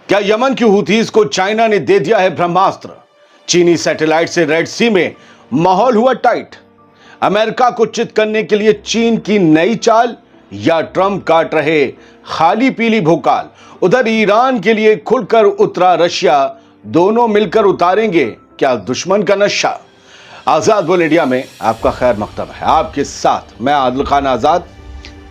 क्या यमन की हुथीज को चाइना ने दे दिया है ब्रह्मास्त्र? चीनी सैटेलाइट से रेड सी में माहौल हुआ टाइट। अमेरिका को चित करने के लिए चीन की नई चाल या ट्रंप काट रहे खाली पीली भोकाल? उधर ईरान के लिए खुलकर उतरा रशिया, दोनों मिलकर उतारेंगे क्या दुश्मन का नशा? आजाद बोल इंडिया में आपका खैर मकदम है। आपके साथ मैं आदिल खान आजाद।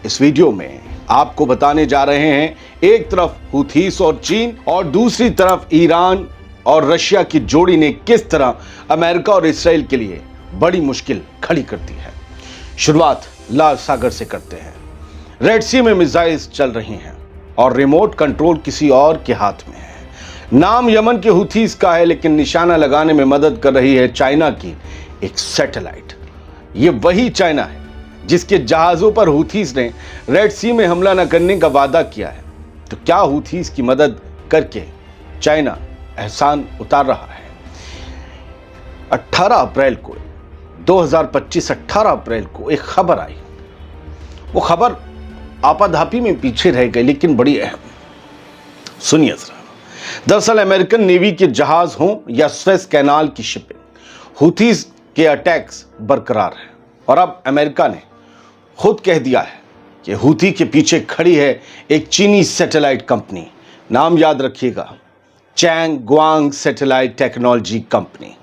इस वीडियो में आपको बताने जा रहे हैं, एक तरफ हुथीस और चीन और दूसरी तरफ ईरान और रशिया की जोड़ी ने किस तरह अमेरिका और इसराइल के लिए बड़ी मुश्किल खड़ी कर दी है। शुरुआत लाल सागर से करते हैं। रेड सी में मिसाइल्स चल रही हैं और रिमोट कंट्रोल किसी और के हाथ में है। नाम यमन के हुथीस का है, लेकिन निशाना लगाने में मदद कर रही है चाइना की एक सैटेलाइट। ये वही चाइना है जिसके जहाजों पर हुथीस ने रेड सी में हमला न करने का वादा किया है। तो क्या हुथीस की मदद करके चाइना एहसान उतार रहा है? 18 अप्रैल को 2025 18 अप्रैल को एक खबर आई। वो खबर आपाधापी में पीछे रह गई, लेकिन बड़ी अहम। सुनिए जरा। दरअसल अमेरिकन नेवी के जहाज हों या स्वेज कैनाल की शिपिंग, हुथीस के अटैक्स बरकरार हैं। और अब अमेरिका ने खुद कह दिया है कि हुथी के पीछे खड़ी है एक चीनी सैटेलाइट कंपनी। नाम याद रखिएगा, चैंग ग्वांग सैटेलाइट टेक्नोलॉजी कंपनी।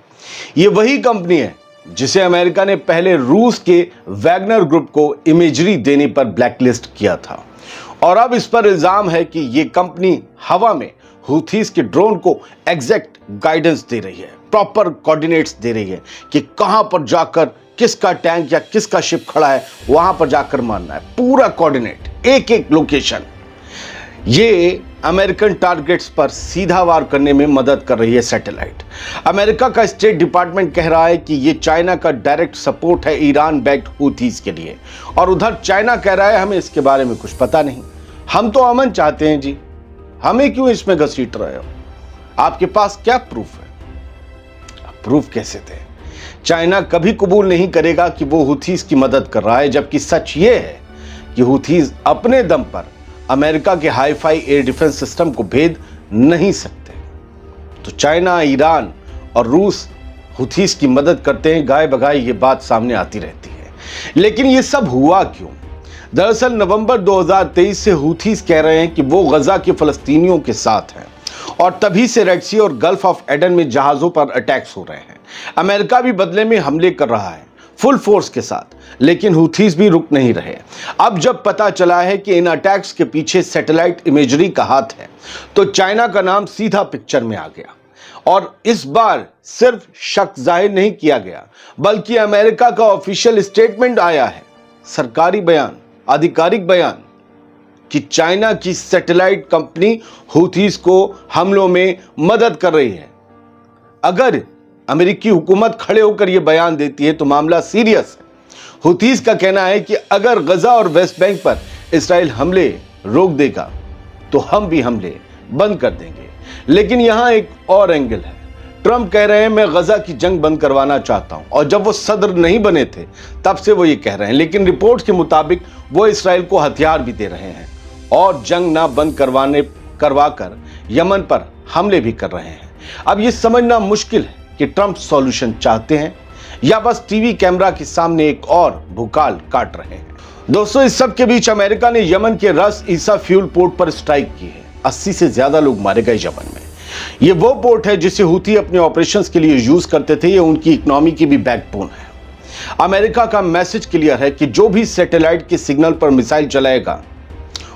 ये वही कंपनी है जिसे अमेरिका ने पहले रूस के वैगनर ग्रुप को इमेजरी देने पर ब्लैकलिस्ट किया था। और अब इस पर इल्जाम है कि ये कंपनी हवा में हुथीस के ड्रोन को एग्जैक्ट गाइडेंस दे रही है, प्रॉपर कोऑर्डिनेट्स दे रही है कि कहां पर जाकर किसका टैंक या किसका शिप खड़ा है, वहां पर जाकर मारना है। पूरा कोऑर्डिनेट, एक एक लोकेशन। ये अमेरिकन टारगेट्स पर सीधा वार करने में मदद कर रही है सैटेलाइट। अमेरिका का स्टेट डिपार्टमेंट कह रहा है कि ये चाइना का डायरेक्ट सपोर्ट है ईरान बैक्ड हुथीस के लिए। और उधर चाइना कह रहा है हमें इसके बारे में कुछ पता नहीं, हम तो अमन चाहते हैं जी, हमें क्यों इसमें घसीट रहे हो? आपके पास क्या प्रूफ है? प्रूफ कैसे थे? चाइना कभी कबूल नहीं करेगा कि वो हुथीस की मदद कर रहा है, जबकि सच ये है कि हुथीस अपने दम पर अमेरिका के हाईफाई एयर डिफेंस सिस्टम को भेद नहीं सकते। तो चाइना, ईरान और रूस हुथीस की मदद करते हैं, गाय बगाए ये बात सामने आती रहती है। लेकिन ये सब हुआ क्यों? दरअसल नवंबर 2023 से हुथीस कह रहे हैं कि वो गजा के फलस्तीनियों के साथ हैं और तभी से रेड सी और गल्फ ऑफ एडन में जहाजों पर अटैक्स हो रहे हैं। अमेरिका भी बदले में हमले कर रहा है फुल फोर्स के साथ, लेकिन हुथीस भी रुक नहीं रहे। अब जब पता चला है कि इन अटैक्स के पीछे सैटेलाइट इमेजरी का हाथ है, तो चाइना का नाम सीधा पिक्चर में आ गया। और इस बार सिर्फ शक जाहिर नहीं किया गया, बल्कि अमेरिका का ऑफिशियल स्टेटमेंट आया है, सरकारी बयान, आधिकारिक बयान, कि चाइना की सैटेलाइट कंपनी हुथीस को हमलों में मदद कर रही है। अगर अमेरिकी हुकूमत खड़े होकर यह बयान देती है तो मामला सीरियस है। हुथीस का कहना है कि अगर गजा और वेस्ट बैंक पर इसराइल हमले रोक देगा तो हम भी हमले बंद कर देंगे। लेकिन यहां एक और एंगल है। ट्रंप कह रहे हैं मैं गजा की जंग बंद करवाना चाहता हूं, और जब वो सदर नहीं बने थे तब से वो ये कह रहे हैं। लेकिन रिपोर्ट्स के मुताबिक वो इसराइल को हथियार भी दे रहे हैं और जंग ना बंद करवाकर यमन पर हमले भी कर रहे हैं। अब ये समझना मुश्किल है कि ट्रंप सॉल्यूशन चाहते हैं या बस टीवी कैमरा के सामने एक और भूकाल काट रहे हैं। दोस्तों, इस सब के बीच अमेरिका ने यमन के रस ईसा फ्यूल पोर्ट पर स्ट्राइक की है। 80 से ज्यादा लोग मारे गए यमन में। ये वो पोर्ट है जिसे हुथी अपने ऑपरेशंस के लिए यूज करते थे। ये उनकी इकोनॉमी की भी बैकबोन है। अमेरिका का मैसेज क्लियर है कि जो भी सैटेलाइट के सिग्नल पर मिसाइल चलाएगा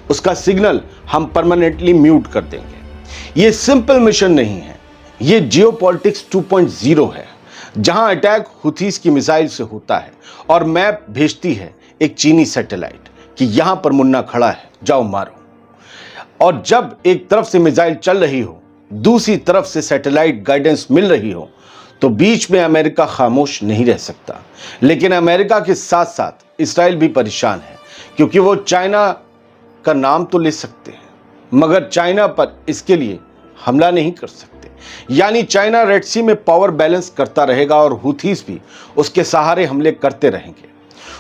उसका सिग्नल हम परमानेंटली म्यूट कर देंगे। ये सिंपल मिशन नहीं है, ये जियोपॉलिटिक्स 2.0 है, जहां अटैक हुथीस की मिसाइल से होता है और मैप भेजती है एक चीनी सैटेलाइट कि यहां पर मुन्ना खड़ा है, जाओ मारो। और जब एक तरफ से मिसाइल चल रही हो, दूसरी तरफ से सैटेलाइट गाइडेंस मिल रही हो, तो बीच में अमेरिका खामोश नहीं रह सकता। लेकिन अमेरिका के साथ साथ इसराइल भी परेशान है, क्योंकि वो चाइना का नाम तो ले सकते हैं मगर चाइना पर इसके लिए हमला नहीं कर सकते। यानी चाइना रेड सी में पावर बैलेंस करता रहेगा और हुथीस भी उसके सहारे हमले करते रहेंगे।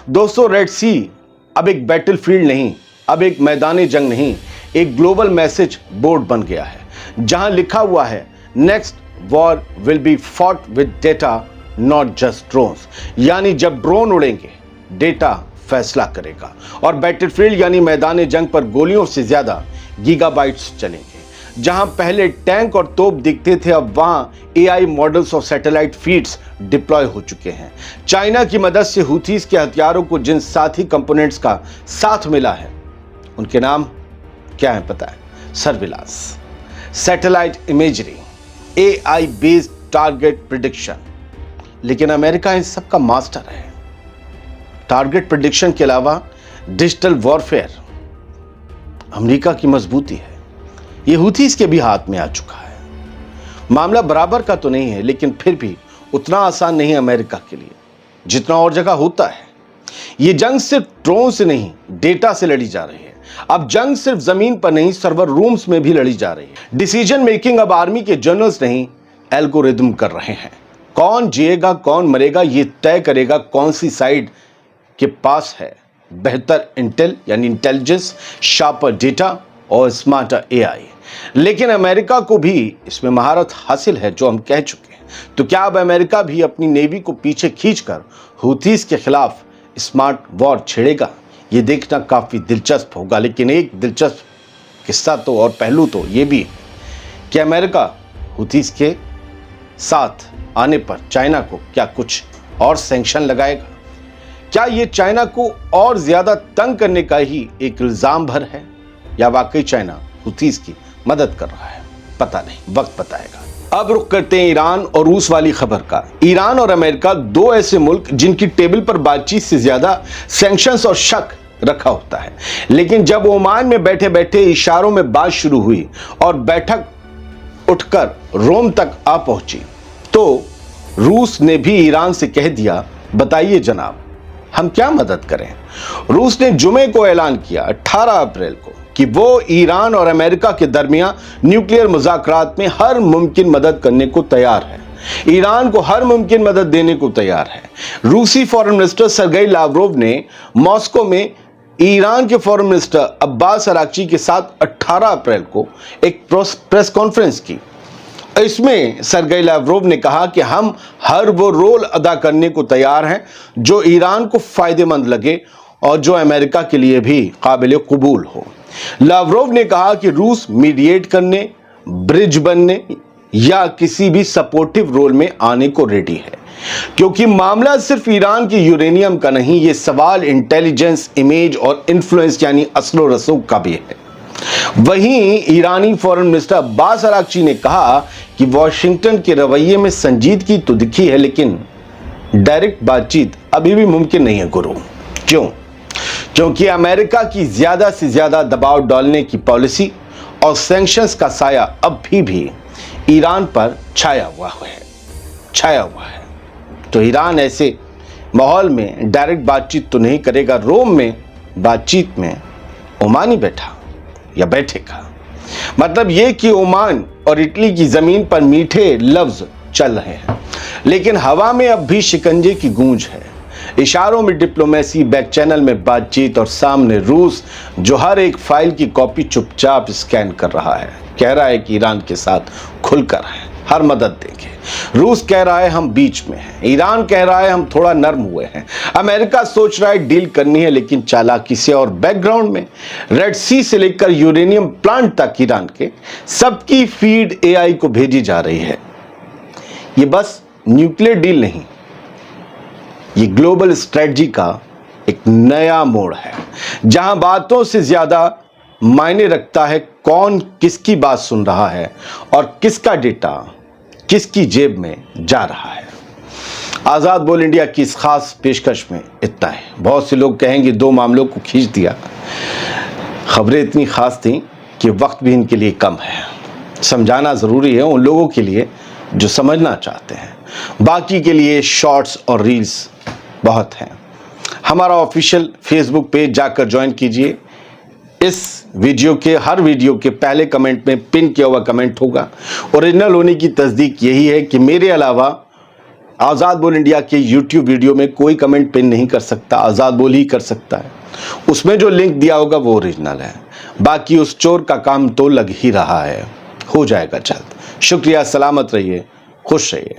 दोस्तों, रेड सी अब एक बैटलफील्ड नहीं, अब एक मैदानी जंग नहीं, एक ग्लोबल मैसेज बोर्ड बन गया है, जहां लिखा हुआ है next war will be fought with data not just drones, यानी जब ड्रोन उड़ेंगे डेटा फैसला करेगा और बैटलफील्ड यानी मैदान जंग पर गोलियों से ज्यादा गीगाबाइट्स चलेंगे। जहां पहले टैंक और तोप दिखते थे, अब वहां एआई मॉडल्स और सैटेलाइट फीड्स डिप्लॉय हो चुके हैं। चाइना की मदद से हुथीज के हथियारों को जिन साथी कंपोनेंट्स का साथ मिला है उनके नाम क्या है पता है? Surveillance, satellite imagery, AI based target prediction. लेकिन अमेरिका इन सब का मास्टर है। टारगेट प्रिडिक्शन के अलावा डिजिटल वॉरफेयर अमेरिका की मजबूती है। ये हुथीज के भी हाथ में आ चुका है। मामला बराबर का तो नहीं है, लेकिन फिर भी उतना आसान नहीं अमेरिका के लिए जितना और जगह होता है। ये जंग सिर्फ ड्रोन से नहीं, डेटा से लड़ी जा रही है। अब जंग सिर्फ जमीन पर नहीं, सर्वर रूम्स में भी लड़ी जा रही है। डिसीजन मेकिंग अब आर्मी के जनरल्स नहीं, एल्गोरिदम कर रहे हैं। कौन जिएगा कौन मरेगा ये तय करेगा कौन सी साइड के पास है बेहतर इंटेल यानी इंटेलिजेंस, शार्पर डेटा और स्मार्टर एआई। लेकिन अमेरिका को भी इसमें महारत हासिल है, जो हम कह चुके हैं। तो क्या अब अमेरिका भी अपनी नेवी को पीछे खींचकर हुथीज के खिलाफ स्मार्ट वॉर छेड़ेगा? ये देखना काफी दिलचस्प होगा। लेकिन एक दिलचस्प किस्सा तो और पहलू तो ये भी है कि अमेरिका हुथीज के साथ आने पर चाइना को क्या कुछ और सैंक्शन लगाएगा? क्या ये चाइना को और ज्यादा तंग करने का ही एक इल्जाम भर है, या वाकई चाइना हुथीज की मदद कर रहा है? पता नहीं, वक्त बताएगा। अब रुख करते हैं ईरान और रूस वाली खबर का। ईरान और अमेरिका दो ऐसे मुल्क जिनकी टेबल पर बातचीत से ज्यादा सैंक्शंस और शक रखा होता है। लेकिन जब ओमान में बैठे बैठे इशारों में बात शुरू हुई और बैठक उठकर रोम तक आ पहुंची, तो रूस ने भी ईरान से कह दिया, बताइए जनाब हम क्या मदद करें। रूस ने जुमे को ऐलान किया 18 अप्रैल को कि वो ईरान और अमेरिका के दरमियान न्यूक्लियर मुज़ाकरात में हर मुमकिन मदद करने को तैयार है, ईरान को हर मुमकिन मदद देने को तैयार है। रूसी फॉरेन मिनिस्टर सरगेई लावरोव ने मॉस्को में ईरान के फॉरेन मिनिस्टर अब्बास अराक्ची के साथ 18 अप्रैल को एक प्रेस कॉन्फ्रेंस की। इसमें सरगेई लावरोव ने कहा कि हम हर वो रोल अदा करने को तैयार हैं जो ईरान को फायदेमंद लगे और जो अमेरिका के लिए भी काबिल कबूल हो। लावरोव ने कहा कि रूस मीडिएट करने, ब्रिज बनने या किसी भी सपोर्टिव रोल में आने को रेडी है, क्योंकि मामला सिर्फ ईरान की यूरेनियम का नहीं, ये सवाल इंटेलिजेंस, इमेज और इन्फ्लुएंस यानी असलो रसूख का भी है। वहीं ईरानी फॉरेन मिनिस्टर अब्बास अराक्ची ने कहा कि वॉशिंगटन के रवैये में संजीदगी तो दिखी है, लेकिन डायरेक्ट बातचीत अभी भी मुमकिन नहीं है गुरु। क्यों? क्योंकि अमेरिका की ज्यादा से ज्यादा दबाव डालने की पॉलिसी और सैंक्शंस का साया अब भी ईरान पर छाया हुआ है। तो ईरान ऐसे माहौल में डायरेक्ट बातचीत तो नहीं करेगा। रोम में बातचीत में ओमान ही बैठा या बैठेगा। मतलब ये कि ओमान और इटली की जमीन पर मीठे लफ्ज चल रहे हैं, लेकिन हवा में अब भी शिकंजे की गूंज है। इशारों में डिप्लोमेसी, बैक चैनल में बातचीत और सामने रूस जो हर एक फाइल की कॉपी चुपचाप स्कैन कर रहा है। कह रहा है कि ईरान के साथ खुलकर है, हर मदद देंगे। रूस कह रहा है हम बीच में हैं, ईरान कह रहा है हम थोड़ा नर्म हुए हैं। अमेरिका सोच रहा है डील करनी है, लेकिन चालाकी से। और बैकग्राउंड में रेड सी से लेकर यूरेनियम प्लांट तक ईरान के सबकी फीड एआई को भेजी जा रही है। ये बस न्यूक्लियर डील नहीं, ये ग्लोबल स्ट्रेटजी का एक नया मोड़ है, जहां बातों से ज्यादा मायने रखता है कौन किसकी बात सुन रहा है और किसका डेटा किसकी जेब में जा रहा है। आजाद बोल इंडिया की इस खास पेशकश में इतना है। बहुत से लोग कहेंगे दो मामलों को खींच दिया। खबरें इतनी खास थी कि वक्त भी इनके लिए कम है। समझाना जरूरी है उन लोगों के लिए जो समझना चाहते हैं, बाकी के लिए शॉर्ट्स और रील्स बहुत हैं। हमारा ऑफिशियल फेसबुक पेज जाकर ज्वाइन कीजिए। इस वीडियो के हर वीडियो के पहले कमेंट में पिन किया हुआ कमेंट होगा। ओरिजिनल होने की तस्दीक यही है कि मेरे अलावा आज़ाद बोल इंडिया के यूट्यूब वीडियो में कोई कमेंट पिन नहीं कर सकता, आज़ाद बोल ही कर सकता है। उसमें जो लिंक दिया होगा वो ओरिजिनल है, बाकी उस चोर का काम तो लग ही रहा है। हो जाएगा जल्द। शुक्रिया, सलामत रहिए, खुश रहिए।